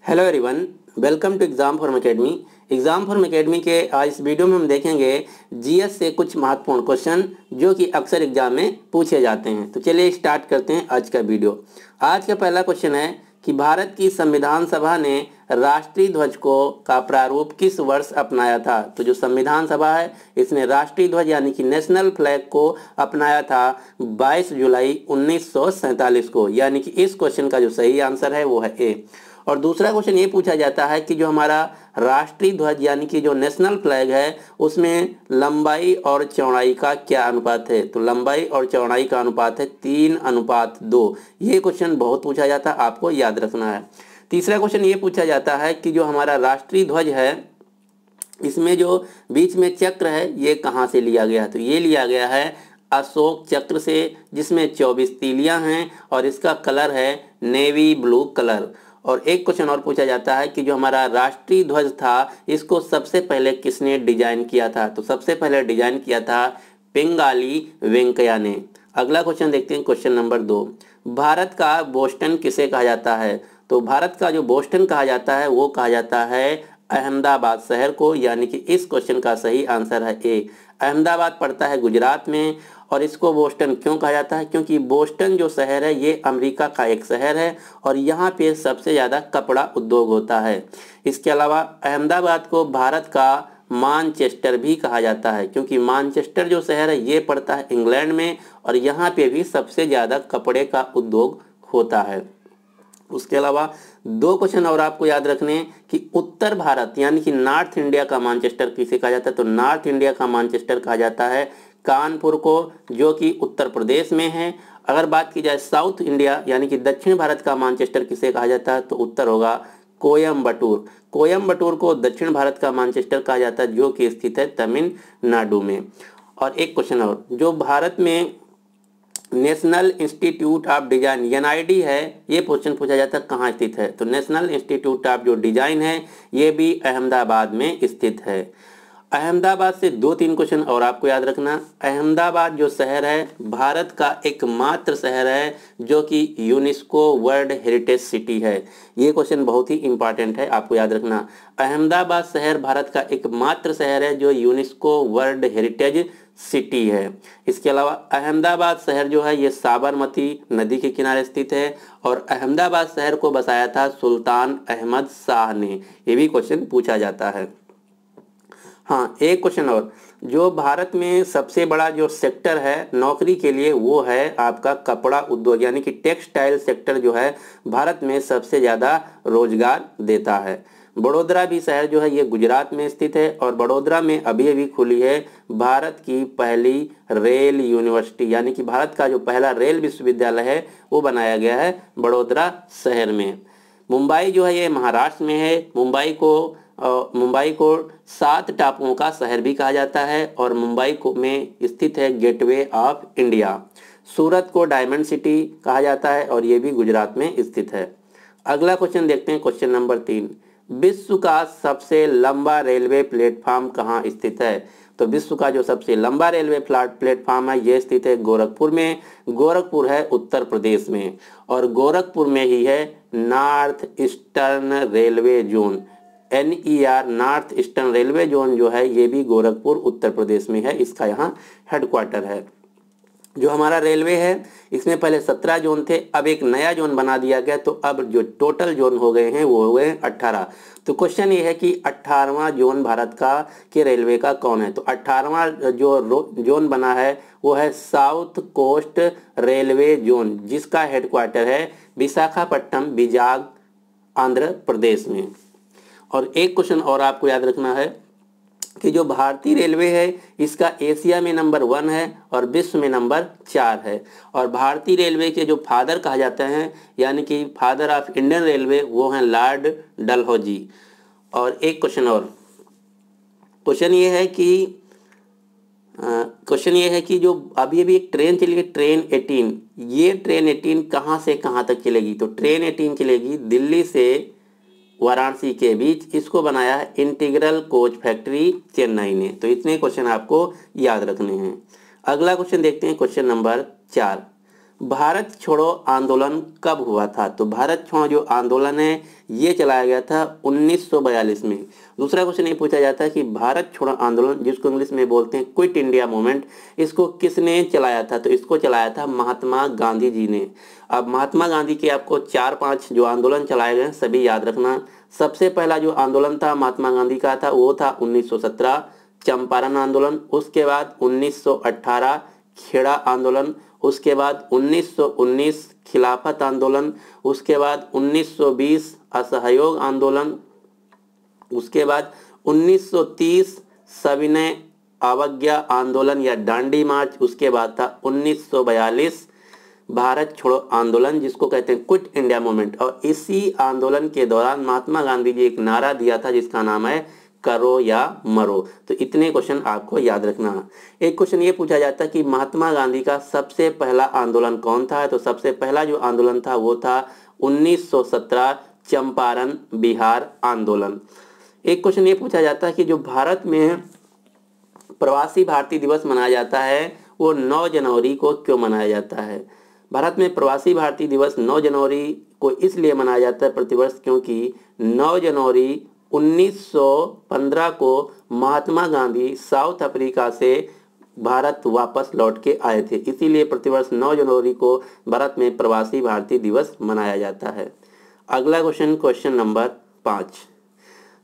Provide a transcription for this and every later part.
Hello everyone, welcome to exam form academy. Exam form academy के आज इस video में हम देखेंगे जीएस से कुछ महत्वपूर्ण क्वेश्चन जो कि अक्सर एग्जाम में पूछे जाते हैं। तो चलिए स्टार्ट करते हैं आज का वीडियो। आज का पहला क्वेश्चन है कि भारत की संविधान सभा ने राष्ट्रीय ध्वज का प्रारूप किस वर्ष अपनाया था। तो जो संविधान सभा है इसने राष्ट्रीय ध्वज यानी कि नेशनल फ्लैग को अपनाया था 22 जुलाई 1947 को, यानी कि इस क्वेश्चन का जो सही आंसर है वो है ए। और दूसरा क्वेश्चन ये पूछा जाता है कि जो हमारा राष्ट्रीय ध्वज यानी कि जो नेशनल फ्लैग है उसमें लंबाई और चौड़ाई का क्या अनुपात है। तो लंबाई और चौड़ाई का अनुपात है 3:2। ये क्वेश्चन बहुत पूछा जाता है, आपको याद रखना है। तीसरा क्वेश्चन ये पूछा जाता है कि जो हमारा राष्ट्रीय ध्वज है इसमें जो बीच में चक्र है ये कहाँ से लिया गया है। तो ये लिया गया है अशोक चक्र से, जिसमें 24 तीलियां हैं और इसका कलर है नेवी ब्लू कलर। और एक क्वेश्चन और पूछा जाता है कि जो हमारा राष्ट्रीय ध्वज था इसको सबसे पहले किसने डिजाइन किया था। तो सबसे पहले डिजाइन किया था पिंगाली वेंकैया ने। अगला क्वेश्चन देखते हैं, क्वेश्चन नंबर 2। भारत का बोस्टन किसे कहा जाता है। तो भारत का जो बोस्टन कहा जाता है वो कहा जाता है अहमदाबाद शहर को, यानी कि इस क्वेश्चन का सही आंसर है ए। अहमदाबाद पड़ता है गुजरात में और इसको बोस्टन क्यों कहा जाता है, क्योंकि बोस्टन जो शहर है ये अमेरिका का एक शहर है और यहाँ पे सबसे ज़्यादा कपड़ा उद्योग होता है। इसके अलावा अहमदाबाद को भारत का मानचेस्टर भी कहा जाता है, क्योंकि मानचेस्टर जो शहर है ये पड़ता है इंग्लैंड में और यहाँ पे भी सबसे ज़्यादा कपड़े का उद्योग होता है। उसके अलावा दो क्वेश्चन और आपको याद रखने कि उत्तर भारत यानी कि नॉर्थ इंडिया का मानचेस्टर किसे कहा जाता है। तो नॉर्थ इंडिया का मानचेस्टर कहा जाता है कानपुर को, जो कि उत्तर प्रदेश में है। अगर बात की जाए साउथ इंडिया यानी कि दक्षिण भारत का मानचेस्टर किसे कहा जाता है, तो उत्तर होगा कोयम्बटूर। कोयम्बटूर को दक्षिण भारत का मानचेस्टर कहा जाता है, जो कि स्थित है तमिलनाडु में। और एक क्वेश्चन और, जो भारत में national institute of design NID है ये क्वेश्चन पूछा जाता है कहाँ स्थित है। तो नेशनल इंस्टीट्यूट ऑफ जो डिजाइन है ये भी अहमदाबाद में स्थित है। अहमदाबाद से 2-3 क्वेश्चन और आपको याद रखना। अहमदाबाद जो शहर है भारत का एकमात्र शहर है जो कि यूनेस्को वर्ल्ड हेरिटेज सिटी है। ये क्वेश्चन बहुत ही इंपॉर्टेंट है, आपको याद रखना। अहमदाबाद शहर भारत का एकमात्र शहर है जो यूनेस्को वर्ल्ड हेरिटेज सिटी है। इसके अलावा अहमदाबाद शहर जो है ये साबरमती नदी के किनारे स्थित है और अहमदाबाद शहर को बसाया था सुल्तान अहमद शाह ने। ये भी क्वेश्चन पूछा जाता है। हाँ, एक क्वेश्चन और, जो भारत में सबसे बड़ा जो सेक्टर है नौकरी के लिए वो है आपका कपड़ा उद्योग, यानी कि टेक्सटाइल सेक्टर जो है भारत में सबसे ज़्यादा रोजगार देता है। बड़ोदरा भी शहर जो है ये गुजरात में स्थित है और बड़ोदरा में अभी अभी खुली है भारत की पहली रेल यूनिवर्सिटी, यानी कि भारत का जो पहला रेल विश्वविद्यालय है वो बनाया गया है बड़ोदरा शहर में। मुंबई जो है ये महाराष्ट्र में है। मुंबई को 7 टापुओं का शहर भी कहा जाता है और मुंबई को में स्थित है गेटवे ऑफ इंडिया। सूरत को डायमंड सिटी कहा जाता है और ये भी गुजरात में स्थित है। अगला क्वेश्चन देखते हैं, क्वेश्चन नंबर 3। विश्व का सबसे लंबा रेलवे प्लेटफॉर्म कहाँ स्थित है। तो विश्व का जो सबसे लंबा रेलवे प्लेटफॉर्म है ये स्थित है गोरखपुर में। गोरखपुर है उत्तर प्रदेश में और गोरखपुर में ही है north eastern railway zone, NER north eastern railway zone जो है ये भी गोरखपुर उत्तर प्रदेश में है। इसका यहाँ हेडक्वार्टर है। जो हमारा रेलवे है इसमें पहले 17 जोन थे, अब एक नया जोन बना दिया गया, तो अब जो टोटल जोन हो गए हैं वो हो गए 18। तो क्वेश्चन ये है कि 18वां जोन भारत का के रेलवे का कौन है। तो 18वां जो जोन बना है वो है साउथ कोस्ट रेलवे जोन, जिसका हेडक्वार्टर है विशाखापट्टनम विजाग आंध्र प्रदेश में। और एक क्वेश्चन और आपको याद रखना है कि जो भारतीय रेलवे है इसका एशिया में नंबर 1 है और विश्व में नंबर 4 है। और भारतीय रेलवे के जो फादर कहा जाते हैं यानी कि फादर ऑफ इंडियन रेलवे वो हैं लॉर्ड डलहौजी। और एक क्वेश्चन और, क्वेश्चन ये है कि जो अभी एक ट्रेन चली है ट्रेन 18, ये ट्रेन 18 कहाँ से कहाँ तक चलेगी। तो ट्रेन 18 चलेगी दिल्ली से वाराणसी के बीच। इसको बनाया है इंटीग्रल कोच फैक्ट्री चेन्नई ने। तो इतने क्वेश्चन आपको याद रखने हैं। अगला क्वेश्चन देखते हैं, क्वेश्चन नंबर 4। भारत छोड़ो आंदोलन कब हुआ था। तो भारत छोड़ो जो आंदोलन है ये चलाया गया था 1942 में। दूसरा क्वेश्चन ये पूछा जाता है कि भारत छोड़ो आंदोलन, जिसको इंग्लिश में बोलते हैं क्विट इंडिया मूवमेंट, इसको किसने चलाया था? तो इसको चलाया था महात्मा गांधी जी ने। अब महात्मा गांधी के आपको 4-5 जो आंदोलन चलाए गए सभी याद रखना। सबसे पहला जो आंदोलन था महात्मा गांधी का था वो था 1917 चंपारण आंदोलन, उसके बाद 1918 खेड़ा आंदोलन, उसके बाद 1919 खिलाफत आंदोलन, उसके बाद 1920 असहयोग आंदोलन, उसके बाद 1930 सविनय अवज्ञा आंदोलन या डांडी मार्च, उसके बाद था 1942 भारत छोड़ो आंदोलन, जिसको कहते हैं क्विट इंडिया मूवमेंट। और इसी आंदोलन के दौरान महात्मा गांधी जी एक नारा दिया था जिसका नाम है करो या मरो। तो इतने क्वेश्चन आपको याद रखना। एक क्वेश्चन ये पूछा जाता है कि महात्मा गांधी का सबसे पहला आंदोलन कौन था? तो सबसे पहला जो आंदोलन था वो था 1917 चंपारण बिहार आंदोलन। एक क्वेश्चन ये पूछा जाता है कि जो भारत में प्रवासी भारतीय दिवस मनाया जाता है वो 9 जनवरी को क्यों मनाया जाता है? भारत में प्रवासी भारतीय दिवस 9 जनवरी को इसलिए मनाया जाता है प्रतिवर्ष क्योंकि 9 जनवरी 1915 को महात्मा गांधी साउथ अफ्रीका से भारत वापस लौट के आए थे, इसीलिए प्रतिवर्ष 9 जनवरी को भारत में प्रवासी भारतीय दिवस मनाया जाता है। अगला क्वेश्चन, क्वेश्चन नंबर 5,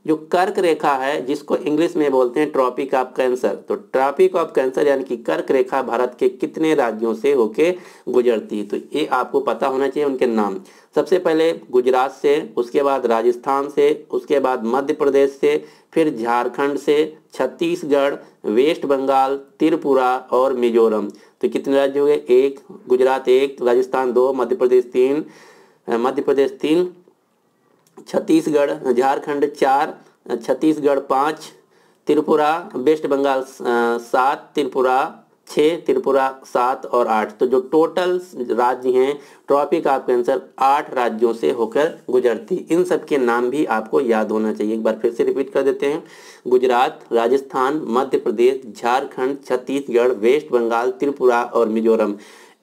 जो कर्क रेखा है जिसको इंग्लिश में बोलते हैं ट्रॉपिक ऑफ कैंसर, तो ट्रॉपिक ऑफ कैंसर यानी कि कर्क रेखा भारत के कितने राज्यों से होके गुजरती है? तो ये आपको पता होना चाहिए उनके नाम। सबसे पहले गुजरात से, उसके बाद राजस्थान से, उसके बाद मध्य प्रदेश से, फिर झारखंड से, छत्तीसगढ़, वेस्ट बंगाल, त्रिपुरा और मिजोरम। तो कितने राज्य हो गए? 1 गुजरात, 1 राजस्थान, 2 मध्य प्रदेश 3 छत्तीसगढ़ झारखंड 4 छत्तीसगढ़ 5 त्रिपुरा वेस्ट बंगाल 7 त्रिपुरा 6 त्रिपुरा 7 और 8। तो जो टोटल राज्य हैं ट्रॉपिक ऑफ कैंसर 8 राज्यों से होकर गुजरती। इन सब के नाम भी आपको याद होना चाहिए। एक बार फिर से रिपीट कर देते हैं। गुजरात, राजस्थान, मध्य प्रदेश, झारखंड, छत्तीसगढ़, वेस्ट बंगाल, त्रिपुरा और मिजोरम,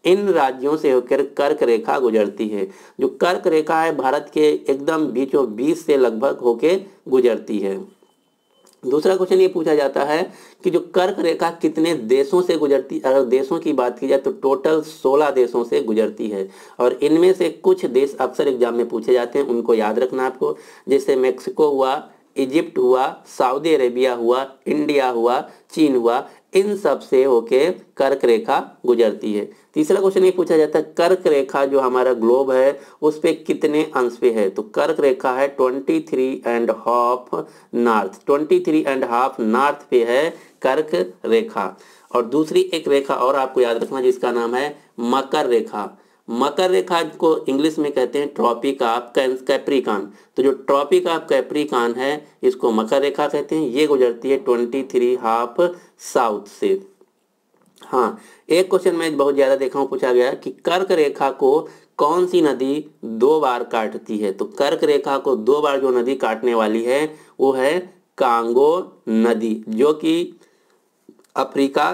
इन राज्यों से होकर कर्क रेखा गुजरती है। जो कर्क रेखा है भारत के एकदम बीचों बीच से लगभग होके गुजरती है। दूसरा क्वेश्चन ये पूछा जाता है कि जो कर्क रेखा कितने देशों से गुजरती? अगर देशों की बात की जाए तो टोटल 16 देशों से गुजरती है और इनमें से कुछ देश अक्सर एग्जाम में पूछे जाते हैं, उनको याद रखना आपको। जैसे मैक्सिको हुआ, इजिप्ट हुआ, सऊदी अरेबिया हुआ, इंडिया हुआ, चीन हुआ, इन सब से होके कर्क रेखा गुजरती है। तीसरा क्वेश्चन ये पूछा जाता है कर्क रेखा जो हमारा ग्लोब है उस पे कितने अंश पे है? तो कर्क रेखा है 23.5 नॉर्थ, 23.5 नॉर्थ पे है कर्क रेखा। और दूसरी एक रेखा और आपको याद रखना जिसका नाम है मकर रेखा। मकर रेखा को इंग्लिश में कहते हैं ट्रॉपिक ऑफ कैप्रिकॉन। तो जो ट्रॉपिक ऑफ कैप्रिकॉन है इसको मकर रेखा कहते हैं। ये गुजरती है 23.5 साउथ से। हाँ, एक क्वेश्चन में बहुत ज़्यादा देखा हूँ पूछा गया कि कर्क रेखा को कौन सी नदी 2 बार काटती है? तो कर्क रेखा को 2 बार जो नदी काटने वाली है वो है कांगो नदी, जो कि अफ्रीका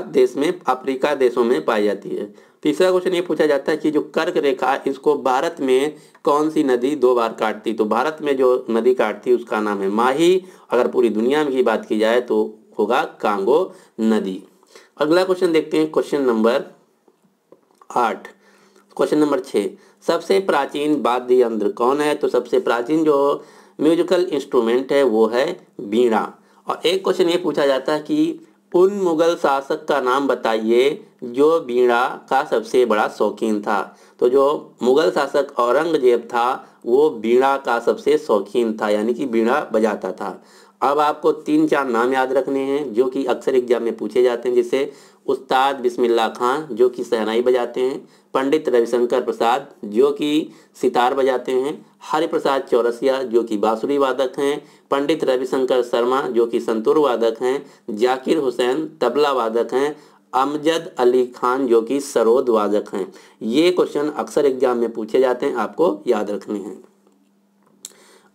देशों में पाई जाती है। तीसरा क्वेश्चन ये पूछा जाता है कि जो कर्क रेखा इसको भारत में कौन सी नदी 2 बार काटती? तो भारत में जो नदी काटती है उसका नाम है माही। अगर पूरी दुनिया में की बात की जाए तो होगा कांगो नदी। अगला क्वेश्चन देखते हैं, क्वेश्चन नंबर 8। क्वेश्चन नंबर 6, सबसे प्राचीन वाद्य यंत्र कौन है? तो सबसे प्राचीन जो म्यूजिकल इंस्ट्रूमेंट है वो है वीणा। और एक क्वेश्चन ये पूछा जाता है कि उन मुगल शासक का नाम बताइए जो वीणा का सबसे बड़ा शौकीन था। तो जो मुगल शासक औरंगजेब था वो वीणा का सबसे शौकीन था, यानी कि वीणा बजाता था। अब आपको 3-4 नाम याद रखने हैं जो कि अक्सर एग्जाम में पूछे जाते हैं, जैसे उस्ताद बिस्मिल्लाह खान जो कि शहनाई बजाते हैं, पंडित रविशंकर प्रसाद जो कि सितार बजाते हैं, हरिप्रसाद चौरसिया जो कि बांसुरी वादक हैं, पंडित रविशंकर शर्मा जो कि संतूर वादक हैं, जाकिर हुसैन तबला वादक हैं, अमजद अली खान जो कि सरोद वादक हैं। ये क्वेश्चन अक्सर एग्जाम में पूछे जाते हैं, आपको याद रखने हैं।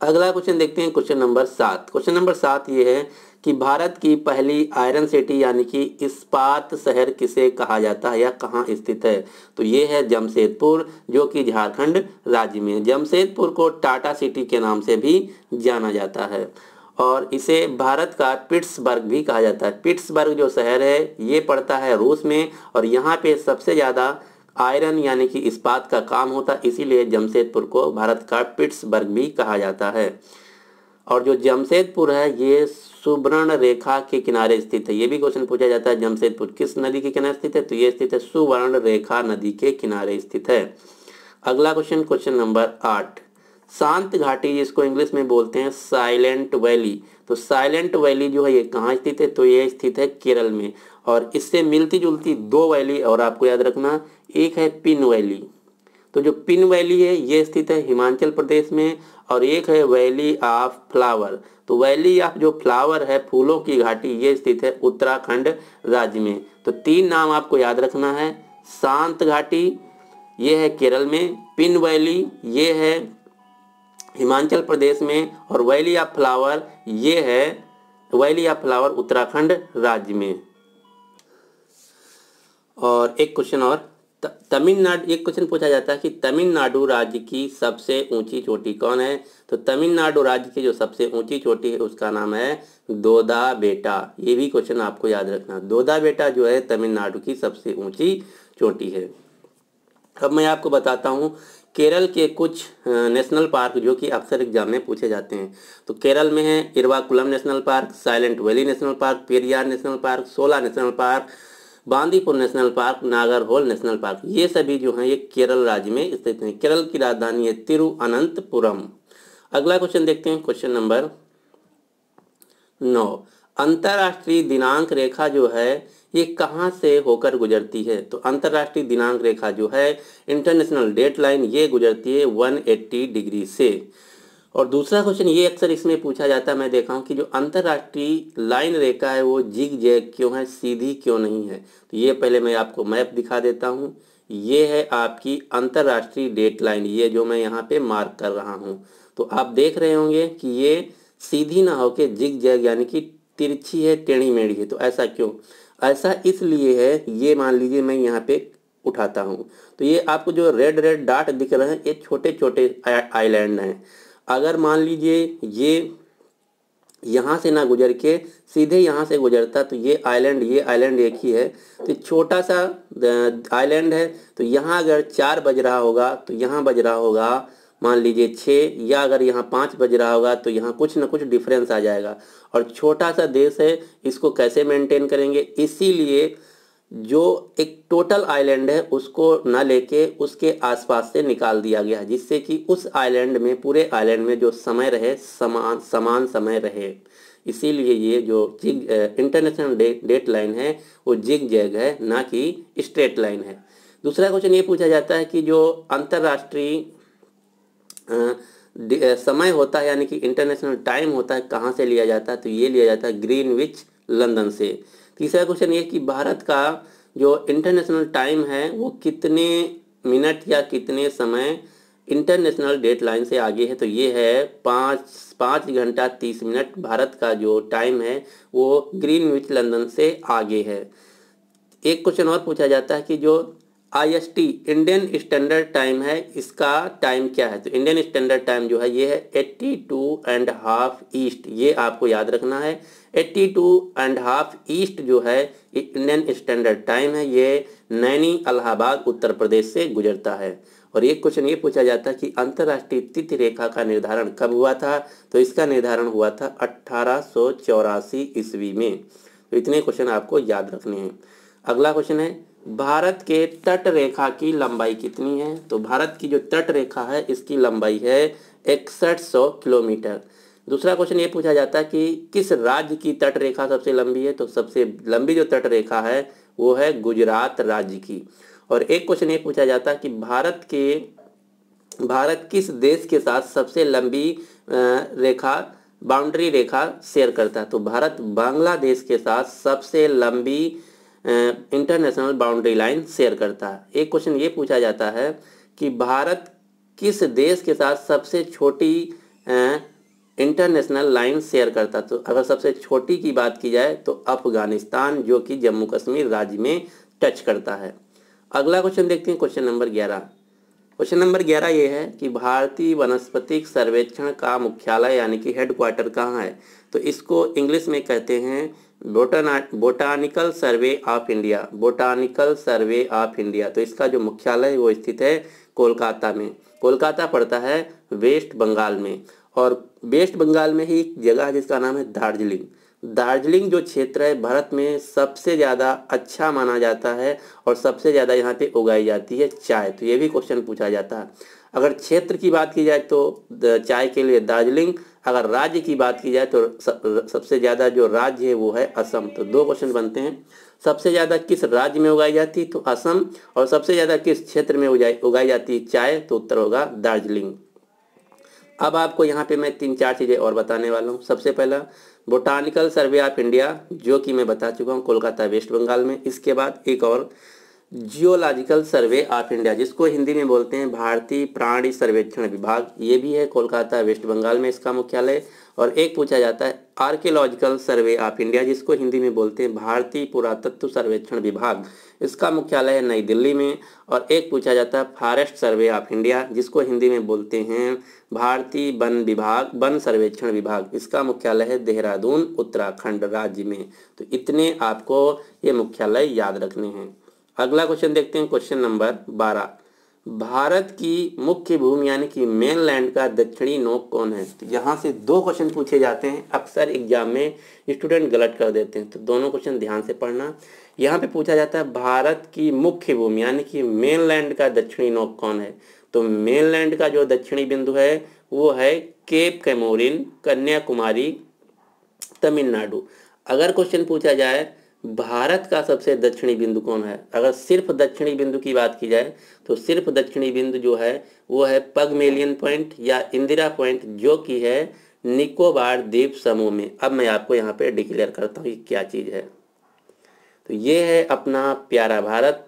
अगला क्वेश्चन देखते हैं, क्वेश्चन नंबर 7। क्वेश्चन नंबर 7 ये है कि भारत की पहली आयरन सिटी यानी कि इस्पात शहर किसे कहा जाता है या कहाँ स्थित है? तो ये है जमशेदपुर, जो कि झारखंड राज्य में। जमशेदपुर को टाटा सिटी के नाम से भी जाना जाता है और इसे भारत का पिट्सबर्ग भी कहा जाता है। पिट्सबर्ग जो शहर है ये पड़ता है रूस में और यहाँ पे सबसे ज़्यादा आयरन यानी कि इस्पात का काम होता है, इसीलिए जमशेदपुर को भारत का पिट्सबर्ग भी कहा जाता है। और जो जमशेदपुर है ये सुवर्ण रेखा के किनारे स्थित है। ये भी क्वेश्चन पूछा जाता है, जमशेदपुर किस नदी के किनारे स्थित है? तो ये स्थित है सुवर्ण रेखा नदी के किनारे स्थित है। अगला क्वेश्चन, क्वेश्चन नंबर 8। शांत घाटी जिसको इंग्लिश में बोलते हैं साइलेंट वैली, तो साइलेंट वैली जो है ये कहाँ स्थित है? तो ये स्थित है केरल में। और इससे मिलती जुलती दो वैली और आपको याद रखना, एक है पिन वैली। तो जो पिन वैली है ये स्थित है हिमाचल प्रदेश में और एक है वैली ऑफ फ्लावर। तो वैली ऑफ जो फ्लावर है, फूलों की घाटी, ये स्थित है उत्तराखंड राज्य में। तो 3 नाम आपको याद रखना है, शांत घाटी ये है केरल में, पिन वैली ये है हिमाचल प्रदेश में और वैली ऑफ फ्लावर ये है वैली ऑफ फ्लावर उत्तराखंड राज्य में। और एक क्वेश्चन और, तमिलनाडु, एक क्वेश्चन पूछा जाता है कि तमिलनाडु राज्य की सबसे ऊंची चोटी कौन है? तो तमिलनाडु राज्य की जो सबसे ऊंची चोटी है उसका नाम है दोदा बेटा। ये भी क्वेश्चन आपको याद रखना, दोदा बेटा जो है तमिलनाडु की सबसे ऊंची चोटी है। अब मैं आपको बताता हूँ केरल के कुछ नेशनल पार्क जो कि अक्सर एग्जाम में पूछे जाते हैं। तो केरल में है Eravikulam national park, silent valley national park, Periyar national park, Shola national park, Bandipur national park, Nagarhole national park. ये सभी जो हैं ये केरल राज्य में स्थित हैं। केरल की राजधानी है तिरुअनंतपुरम। अगला क्वेश्चन देखते हैं, क्वेश्चन नंबर 9। अंतरराष्ट्रीय दिनांक रेखा जो है ये कहाँ से होकर गुजरती है? तो अंतरराष्ट्रीय दिनांक रेखा जो है इंटरनेशनल डेट लाइन ये गुजरती है 180 डिग्री से। और दूसरा क्वेश्चन ये अक्सर इसमें पूछा जाता है, मैं देखा हूँ कि जो अंतरराष्ट्रीय लाइन रेखा है वो जिग जैग क्यों है, सीधी क्यों नहीं है? तो ये पहले मैं आपको मैप दिखा देता हूँ। ये है आपकी अंतरराष्ट्रीय डेट लाइन, ये जो मैं यहाँ पे मार्क कर रहा हूँ। तो आप देख रहे होंगे कि ये सीधी ना होके जिग जैग यानी कि तिरछी है, टेढ़ी मेढ़ी है। तो ऐसा क्यों? ऐसा इसलिए है, ये मान लीजिए मैं यहाँ पे उठाता हूँ तो ये आपको जो रेड रेड डॉट दिख रहे हैं ये छोटे छोटे आइलैंड हैं। अगर मान लीजिए ये यहाँ से ना गुजर के सीधे यहाँ से गुजरता तो ये आइलैंड एक ही है, तो छोटा सा आइलैंड है। तो यहाँ अगर 4 बज रहा होगा तो यहाँ बज रहा होगा मान लीजिए 6, या अगर यहाँ 5 बज रहा होगा तो यहाँ कुछ ना कुछ डिफरेंस आ जाएगा। और छोटा सा देश है, इसको कैसे मेंटेन करेंगे? इसीलिए जो एक टोटल आइलैंड है उसको ना लेके उसके आसपास से निकाल दिया गया, जिससे कि उस आइलैंड में, पूरे आइलैंड में जो समय रहे समान समय रहे। इसीलिए ये जो इंटरनेशनल डेट लाइन है वो जिग जैग है, ना कि स्ट्रेट लाइन है। दूसरा क्वेश्चन ये पूछा जाता है कि जो अंतरराष्ट्रीय समय होता है यानी कि इंटरनेशनल टाइम होता है कहाँ से लिया जाता है? तो ये लिया जाता है ग्रीनविच लंदन से। तीसरा क्वेश्चन ये कि भारत का जो इंटरनेशनल टाइम है वो कितने मिनट या कितने समय इंटरनेशनल डेट लाइन से आगे है? तो ये है 5 घंटा 30 मिनट भारत का जो टाइम है वो ग्रीनविच लंदन से आगे है। एक क्वेश्चन और पूछा जाता है कि जो IST इंडियन स्टैंडर्ड टाइम है इसका टाइम क्या है? तो इंडियन स्टैंडर्ड टाइम जो है ये है 82.5 ईस्ट, ये आपको याद रखना है। 82.5 ईस्ट जो है ये इंडियन स्टैंडर्ड टाइम है, ये नैनी इलाहाबाद उत्तर प्रदेश से गुजरता है। और एक क्वेश्चन ये पूछा जाता है कि अंतर्राष्ट्रीय तिथि रेखा का निर्धारण कब हुआ था? तो इसका निर्धारण हुआ था 1884 ईस्वी में। तो इतने क्वेश्चन आपको याद रखने हैं। अगला क्वेश्चन है भारत के तट रेखा की लंबाई कितनी है? तो भारत की जो तट रेखा है इसकी लंबाई है 6100 किलोमीटर। दूसरा क्वेश्चन ये पूछा जाता है कि किस राज्य की तट रेखा सबसे लंबी है? तो सबसे लंबी जो तट रेखा है वो है गुजरात राज्य की। और एक क्वेश्चन ये पूछा जाता है कि भारत किस देश के साथ सबसे लंबी बाउंड्री रेखा शेयर करता है? तो भारत बांग्लादेश के साथ सबसे लंबी इंटरनेशनल बाउंड्री लाइन शेयर करता है। एक क्वेश्चन ये पूछा जाता है कि भारत किस देश के साथ सबसे छोटी इंटरनेशनल लाइन शेयर करता। तो अगर सबसे छोटी की बात की जाए तो अफगानिस्तान, जो कि जम्मू कश्मीर राज्य में टच करता है। अगला क्वेश्चन देखते हैं, क्वेश्चन नंबर 11। क्वेश्चन नंबर 11 ये है कि भारतीय वनस्पतिक सर्वेक्षण का मुख्यालय यानी कि हेडक्वार्टर कहाँ है? तो इसको इंग्लिश में कहते हैं botanical survey of India. Botanical survey of India. तो इसका जो मुख्यालय वो स्थित है कोलकाता में। कोलकाता पड़ता है वेस्ट बंगाल में, और वेस्ट बंगाल में ही एक जगह है जिसका नाम है दार्जिलिंग। दार्जिलिंग जो क्षेत्र है भारत में सबसे ज़्यादा अच्छा माना जाता है और सबसे ज़्यादा यहाँ पे उगाई जाती है चाय। तो ये भी क्वेश्चन पूछा जाता है। अगर क्षेत्र की बात की जाए तो चाय के लिए दार्जिलिंग, अगर राज्य की बात की जाए तो सबसे ज़्यादा जो राज्य है वो है असम। तो दो क्वेश्चन बनते हैं, सबसे ज़्यादा किस राज्य में उगाई जाती है तो असम, और सबसे ज़्यादा किस क्षेत्र में उगाई जाती है चाय तो उत्तर होगा दार्जिलिंग। अब आपको यहाँ पे मैं 3-4 चीज़ें और बताने वाला हूँ। सबसे पहला बोटानिकल सर्वे ऑफ इंडिया, जो कि मैं बता चुका हूँ कोलकाता वेस्ट बंगाल में। इसके बाद एक और जियोलॉजिकल सर्वे ऑफ इंडिया, जिसको हिंदी में बोलते हैं भारतीय प्राणी सर्वेक्षण विभाग, ये भी है कोलकाता वेस्ट बंगाल में इसका मुख्यालय। और एक पूछा जाता है आर्कियोलॉजिकल सर्वे ऑफ इंडिया, जिसको हिंदी में बोलते हैं भारतीय पुरातत्व सर्वेक्षण विभाग, इसका मुख्यालय है नई दिल्ली में। और एक पूछा जाता है फॉरेस्ट सर्वे ऑफ इंडिया, जिसको हिंदी में बोलते हैं भारतीय वन विभाग, वन सर्वेक्षण विभाग, इसका मुख्यालय है देहरादून उत्तराखंड राज्य में। तो इतने आपको ये मुख्यालय याद रखने हैं। अगला क्वेश्चन देखते हैं, क्वेश्चन नंबर 12। भारत की मुख्य भूमि यानी कि मेनलैंड का दक्षिणी नोक कौन है? तो यहाँ से दो क्वेश्चन पूछे जाते हैं, अक्सर एग्जाम में स्टूडेंट गलत कर देते हैं, तो दोनों क्वेश्चन ध्यान से पढ़ना। यहाँ पे पूछा जाता है भारत की मुख्य भूमि यानी कि मेनलैंड का दक्षिणी नोक कौन है? तो मेनलैंड का जो दक्षिणी बिंदु है वो है केप कैमोरिन, कन्याकुमारी, तमिलनाडु। अगर क्वेश्चन पूछा जाए भारत का सबसे दक्षिणी बिंदु कौन है, अगर सिर्फ दक्षिणी बिंदु की बात की जाए तो सिर्फ दक्षिणी बिंदु जो है वो है पगमेलियन पॉइंट या इंदिरा पॉइंट, जो कि है निकोबार द्वीप समूह में। अब मैं आपको यहाँ पे डिक्लेयर करता हूँ ये क्या चीज़ है। तो ये है अपना प्यारा भारत।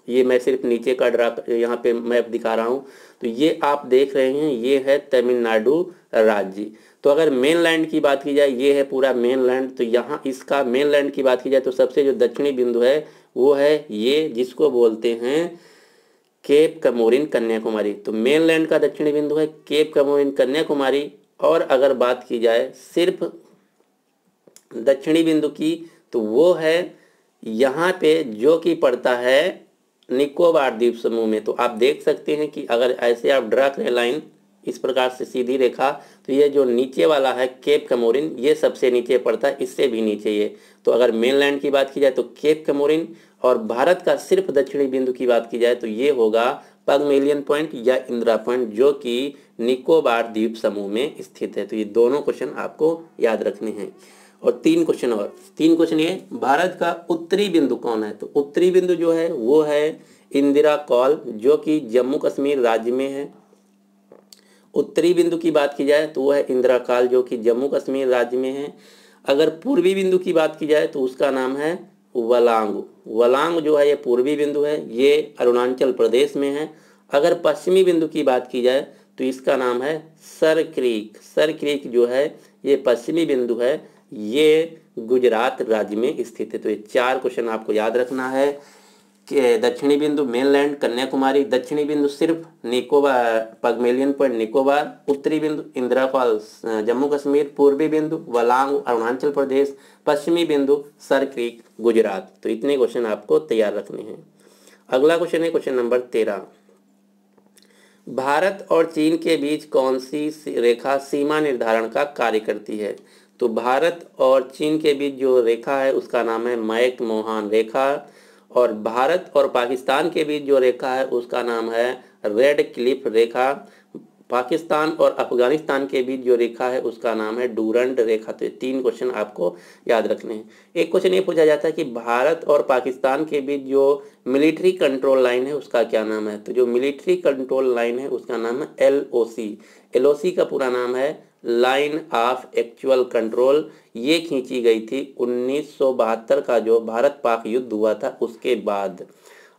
ये मैं सिर्फ नीचे का यहाँ पे मैप दिखा रहा हूँ। तो ये आप देख रहे हैं, ये है तमिलनाडु राज्य। तो अगर मेनलैंड की बात की जाए, ये है पूरा मेनलैंड। तो यहाँ इसका मेनलैंड की बात की जाए तो सबसे जो दक्षिणी बिंदु है वो है ये, जिसको बोलते हैं केप कमोरिन कन्याकुमारी। तो मेनलैंड का दक्षिणी बिंदु है केप कमोरिन कन्याकुमारी। और अगर बात की जाए सिर्फ दक्षिणी बिंदु की तो वो है यहाँ पे, जो कि पड़ता है निकोबार द्वीप समूह में। तो आप देख सकते हैं कि अगर ऐसे आप ड्रा करें लाइन इस प्रकार से सीधी रेखा, तो ये जो नीचे वाला है केप कमोरिन, ये सबसे नीचे पड़ता है, इससे भी नीचे ये। तो अगर मेनलैंड की बात की जाए तो केप कमोरिन, और भारत का सिर्फ दक्षिणी बिंदु की बात की जाए तो ये होगा पगमेलियन पॉइंट या इंदिरा पॉइंट, जो कि निकोबार द्वीप समूह में स्थित है। तो ये दोनों क्वेश्चन आपको याद रखने हैं। और 3 क्वेश्चन और, 3 क्वेश्चन ये, भारत का उत्तरी बिंदु कौन है? तो उत्तरी बिंदु जो है वो है इंदिरा कॉल, जो कि जम्मू कश्मीर राज्य में है। उत्तरी बिंदु की बात की जाए तो वो है इंदिरा कॉल, जो कि जम्मू कश्मीर राज्य में है। अगर पूर्वी बिंदु की बात की जाए तो उसका नाम है वलांग। वलांग जो है ये पूर्वी बिंदु है, ये अरुणाचल प्रदेश में है। अगर पश्चिमी बिंदु की बात की जाए तो इसका नाम है सर क्रीक। सर क्रीक जो है ये पश्चिमी बिंदु है, ये गुजरात राज्य में स्थित है। तो ये 4 क्वेश्चन आपको याद रखना है कि दक्षिणी बिंदु मेनलैंड कन्याकुमारी, दक्षिणी बिंदु सिर्फ निकोबार पगमेलियन पॉइंट निकोबार, उत्तरी बिंदु इंदिरा कॉल जम्मू कश्मीर, पूर्वी बिंदु वलांग अरुणाचल प्रदेश, पश्चिमी बिंदु सर क्रीक गुजरात। तो इतने क्वेश्चन आपको तैयार रखने हैं। अगला क्वेश्चन है क्वेश्चन नंबर 13। भारत और चीन के बीच कौन सी रेखा सीमा निर्धारण का कार्य करती है? तो भारत और चीन के बीच जो रेखा है उसका नाम है मैक मोहन रेखा, और भारत और पाकिस्तान के बीच जो रेखा है उसका नाम है रेड क्लिफ रेखा। पाकिस्तान और अफगानिस्तान के बीच जो रेखा है उसका नाम है डूरंड रेखा। तो 3 क्वेश्चन आपको याद रखने हैं। एक क्वेश्चन ये पूछा जाता है कि भारत और पाकिस्तान के बीच जो मिलिट्री कंट्रोल लाइन है उसका क्या नाम है? तो जो मिलिट्री कंट्रोल लाइन है उसका नाम है LOC। LOC का पूरा नाम है लाइन ऑफ एक्चुअल कंट्रोल। ये खींची गई थी 1972 का जो भारत पाक युद्ध हुआ था उसके बाद।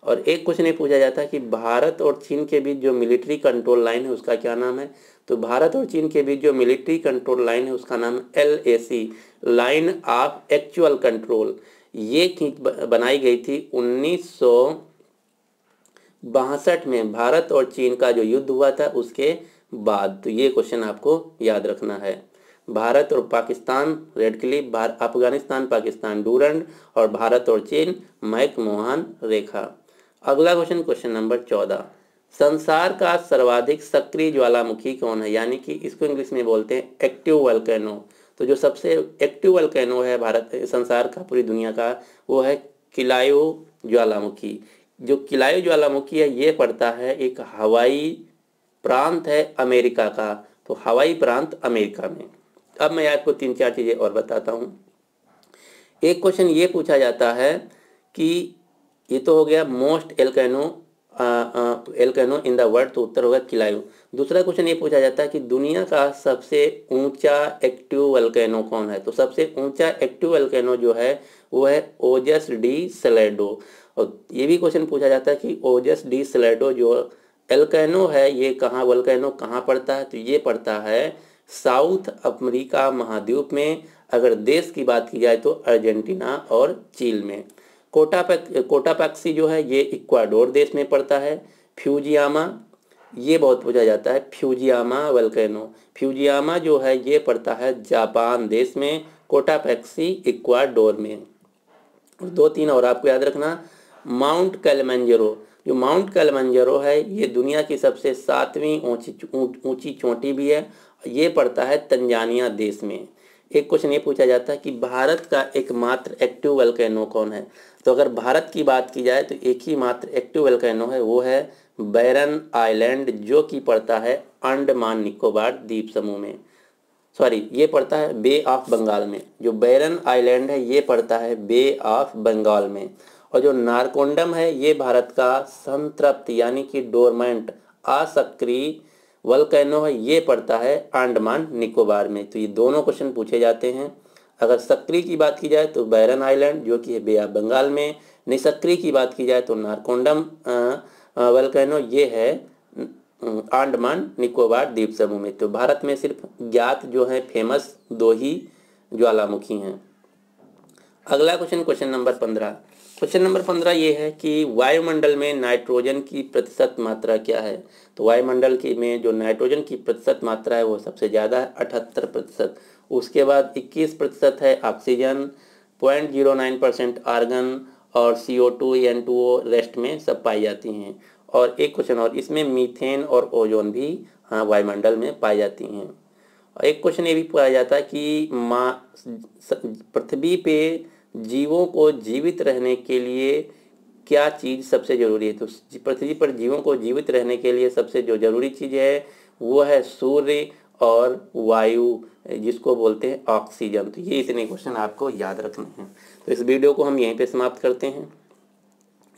और एक क्वेश्चन ये पूछा जाता है कि भारत और चीन के बीच जो मिलिट्री कंट्रोल लाइन है उसका क्या नाम है। तो भारत और चीन के बीच जो मिलिट्री कंट्रोल लाइन है उसका नाम LAC, line of actual control. ये बनाई गई थी 1962 में, भारत और चीन का जो युद्ध हुआ था उसके बाद। तो ये क्वेश्चन आपको याद रखना है। भारत और Pakistan red Cliff, Afghanistan Pakistan Durand, और भारत और चीन मैकमोहन रेखा। अगला क्वेश्चन, क्वेश्चन नंबर 14, संसार का सर्वाधिक सक्रिय ज्वालामुखी कौन है, यानी कि इसको इंग्लिश में बोलते हैं एक्टिव वोल्केनो। तो जो सबसे एक्टिव वोल्केनो है भारत संसार का, पूरी दुनिया का, वो है किलायु ज्वालामुखी। जो किलायु ज्वालामुखी है ये पड़ता है एक हवाई प्रांत है अमेरिका का। तो हवाई प्रांत अमेरिका में। अब मैं आपको 3-4 चीज़ें और बताता हूँ। एक क्वेश्चन ये पूछा जाता है कि ये तो हो गया मोस्ट एल्केनो इन द वर्ल्ड, तो उत्तर होगा किलायु। दूसरा क्वेश्चन ये पूछा जाता है कि दुनिया का सबसे ऊंचा एक्टिव वोल्केनो कौन है। तो सबसे ऊंचा एक्टिव वोल्केनो जो है वो है ओजस डी सैलाडो। और ये भी क्वेश्चन पूछा जाता है कि ओजस डी सैलाडो जो एल्केनो है ये वोल्केनो कहाँ पड़ता है। तो ये पड़ता है साउथ अमेरिका महाद्वीप में। अगर देश की बात की जाए तो अर्जेंटीना और चील में। कोटापैक्सी जो है ये इक्वाडोर देश में पड़ता है। फ्यूजियामा, ये बहुत पूछा जाता है, फ्यूजियामा वोल्केनो, फ्यूजियामा जो है ये पड़ता है जापान देश में, कोटापैक्सी इक्वाडोर में। 2-3 और आपको याद रखना, माउंट किलिमंजारो, जो माउंट किलिमंजारो है ये दुनिया की सबसे 7वीं ऊंची चोटी भी है। ये पड़ता है तंजानिया देश में। एक क्वेश्चन ये पूछा जाता है कि भारत का एकमात्र एक्टिव वोल्केनो कौन है। तो अगर भारत की बात की जाए तो एक ही मात्र एक्टिव वोल्केनो है, वो है बैरन आइलैंड, जो कि पड़ता है अंडमान निकोबार द्वीप समूह में। सॉरी, ये पड़ता है बे ऑफ बंगाल में। जो बैरन आइलैंड है ये पड़ता है बे ऑफ बंगाल में। और जो नारकोंडम है ये भारत का संतृप्त यानी कि डोरमेंट असक्रिय वोल्केनो है, ये पड़ता है अंडमान निकोबार में। तो ये दोनों क्वेश्चन पूछे जाते हैं। अगर सक्रिय की बात की जाए तो बैरन आइलैंड जो कि है बे ऑफ बंगाल में, निसक्रिय की बात की जाए तो नारकोंडम वोल्केनो ये है अंडमान निकोबार द्वीप समूह में। तो भारत में सिर्फ ज्ञात जो है फेमस 2 ही ज्वालामुखी हैं। अगला question, question number 15। Question number 15 ये है कि वायुमंडल में नाइट्रोजन की प्रतिशत मात्रा क्या है। तो वायुमंडल में जो नाइट्रोजन की प्रतिशत मात्रा है वो सबसे ज़्यादा है 78%। उसके बाद 21% है ऑक्सीजन, 0.09% आर्गन, और CO2 N2O रेस्ट में सब पाई जाती हैं। और एक क्वेश्चन और, इसमें मीथेन और ओजोन भी वायुमंडल में पाई जाती हैं। और एक क्वेश्चन ये भी पूछा जाता है कि पृथ्वी पे जीवों को जीवित रहने के लिए क्या चीज़ सबसे ज़रूरी है। तो पृथ्वी पर जीवों को जीवित रहने के लिए सबसे जो ज़रूरी चीज़ है वो है सूर्य और वायु, जिसको बोलते हैं ऑक्सीजन। तो ये इतने क्वेश्चन आपको याद रखने हैं। तो इस वीडियो को हम यहीं पे समाप्त करते हैं।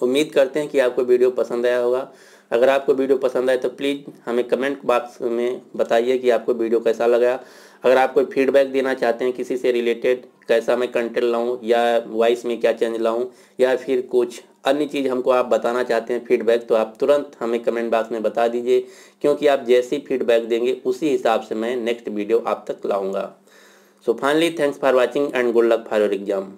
उम्मीद करते हैं कि आपको वीडियो पसंद आया होगा। अगर आपको वीडियो पसंद आए तो प्लीज़ हमें कमेंट बॉक्स में बताइए कि आपको वीडियो कैसा लगा। अगर आप कोई फीडबैक देना चाहते हैं किसी से रिलेटेड, कैसा मैं कंटेंट लाऊं या वॉइस में क्या चेंज लाऊं, या फिर कुछ अन्य चीज़ हमको आप बताना चाहते हैं फीडबैक, तो आप तुरंत हमें कमेंट बॉक्स में बता दीजिए, क्योंकि आप जैसी फीडबैक देंगे उसी हिसाब से मैं नेक्स्ट वीडियो आप तक लाऊंगा। So finally thanks for watching and good luck for your exam.